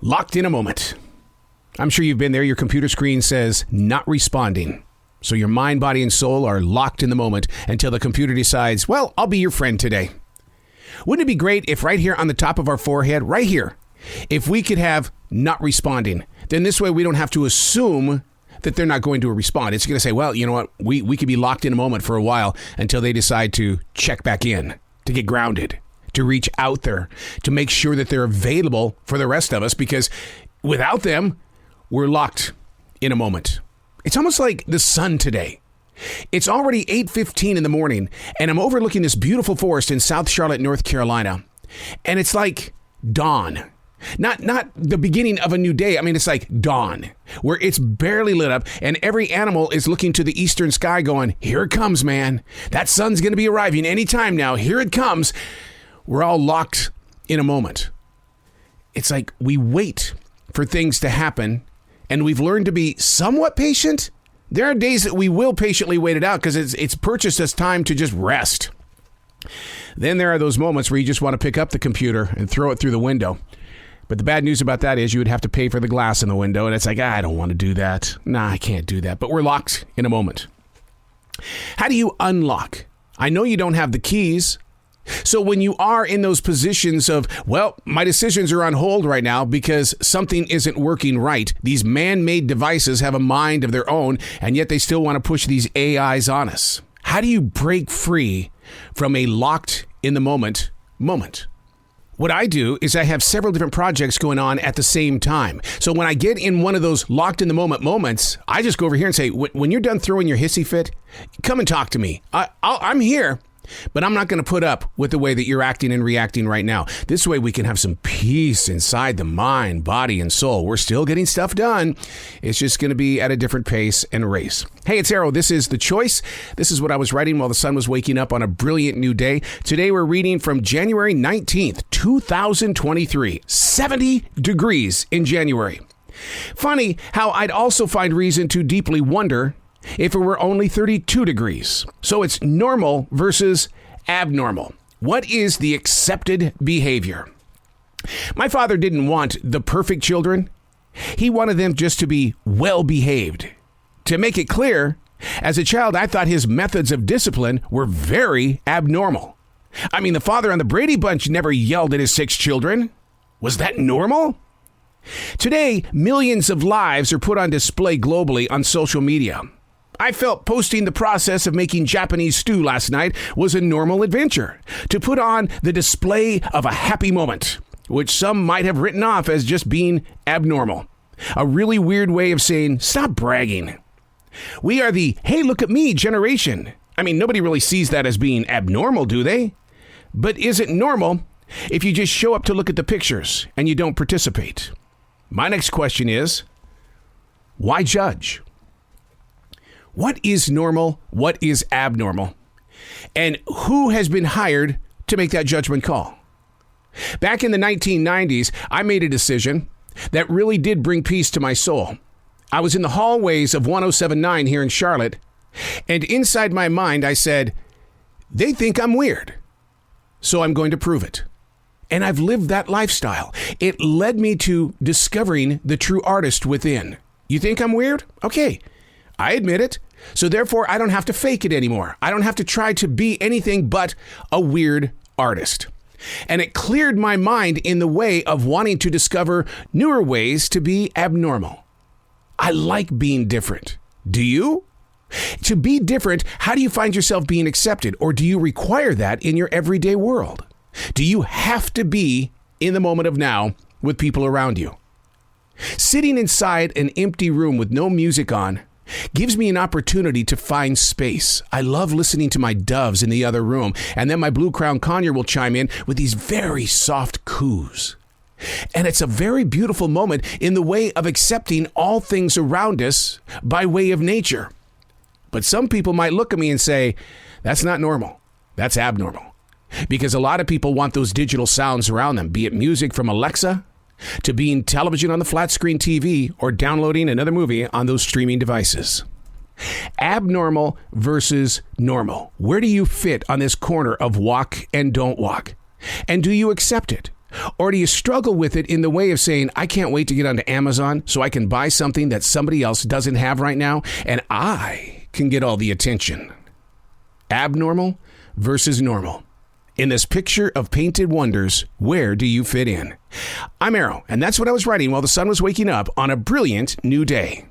Locked in a moment. I'm sure you've been there. Your computer screen says not responding. So your mind, body, and soul are locked in the moment until the computer decides, well, I'll be your friend today. Wouldn't it be great if right here on the top of our forehead, right here, if we could have not responding? Then this way we don't have to assume that they're not going to respond. It's going to say, well, you know what? We could be locked in a moment for a while until they decide to check back in, to get grounded, to reach out there, to make sure that they're available for the rest of us, because without them, we're locked in a moment. It's almost like the sun today. It's already 8:15 in the morning, and I'm overlooking this beautiful forest in South Charlotte, North Carolina. And it's like dawn. Not the beginning of a new day. I mean, it's like dawn, where it's barely lit up, and every animal is looking to the eastern sky going, here it comes, man. That sun's going to be arriving anytime now. Here it comes. We're all locked in a moment. It's like we wait for things to happen, and we've learned to be somewhat patient. There are days that we will patiently wait it out because it's purchased us time to just rest. Then there are those moments where you just want to pick up the computer and throw it through the window. But the bad news about that is you would have to pay for the glass in the window, and it's like, I don't want to do that. Nah, I can't do that. But we're locked in a moment. How do you unlock? I know you don't have the keys. So when you are in those positions of, well, my decisions are on hold right now because something isn't working right. These man-made devices have a mind of their own, and yet they still want to push these AIs on us. How do you break free from a locked in the moment? What I do is I have several different projects going on at the same time. So when I get in one of those locked in the moment moments, I just go over here and say, when you're done throwing your hissy fit, come and talk to me. I'm here. But I'm not going to put up with the way that you're acting and reacting right now. This way we can have some peace inside the mind, body, and soul. We're still getting stuff done. It's just going to be at a different pace and race. Hey, it's Arrow. This is The Choice. This is what I was writing while the sun was waking up on a brilliant new day. Today we're reading from January 19th, 2023. 70 degrees in January. Funny how I'd also find reason to deeply wonder if it were only 32 degrees. So it's normal versus abnormal. What is the accepted behavior? My father didn't want the perfect children. He wanted them just to be well behaved. To make it clear, as a child, I thought his methods of discipline were very abnormal. I mean, the father on the Brady Bunch never yelled at his 6 children. Was that normal? Today, millions of lives are put on display globally on social media. I felt posting the process of making Japanese stew last night was a normal adventure, to put on the display of a happy moment, which some might have written off as just being abnormal. A really weird way of saying, stop bragging. We are the, hey, look at me generation. I mean, nobody really sees that as being abnormal, do they? But is it normal if you just show up to look at the pictures and you don't participate? My next question is, why judge? What is normal? What is abnormal? And who has been hired to make that judgment call? Back in the 1990s, I made a decision that really did bring peace to my soul. I was in the hallways of 1079 here in Charlotte, and inside my mind, I said, they think I'm weird, so I'm going to prove it. And I've lived that lifestyle. It led me to discovering the true artist within. You think I'm weird? Okay. I admit it. So therefore, I don't have to fake it anymore. I don't have to try to be anything but a weird artist. And it cleared my mind in the way of wanting to discover newer ways to be abnormal. I like being different. Do you? To be different, how do you find yourself being accepted? Or do you require that in your everyday world? Do you have to be in the moment of now with people around you? Sitting inside an empty room with no music on gives me an opportunity to find space. I love listening to my doves in the other room, and then my blue crown conure will chime in with these very soft coos. And it's a very beautiful moment in the way of accepting all things around us by way of nature. But some people might look at me and say, that's not normal. That's abnormal. Because a lot of people want those digital sounds around them, be it music from Alexa, to being television on the flat screen TV, or downloading another movie on those streaming devices. Abnormal versus normal. Where do you fit on this corner of walk and don't walk? And do you accept it? Or do you struggle with it in the way of saying, I can't wait to get onto Amazon so I can buy something that somebody else doesn't have right now and I can get all the attention? Abnormal versus normal. In this picture of painted wonders, where do you fit in? I'm Arrow, and that's what I was writing while the sun was waking up on a brilliant new day.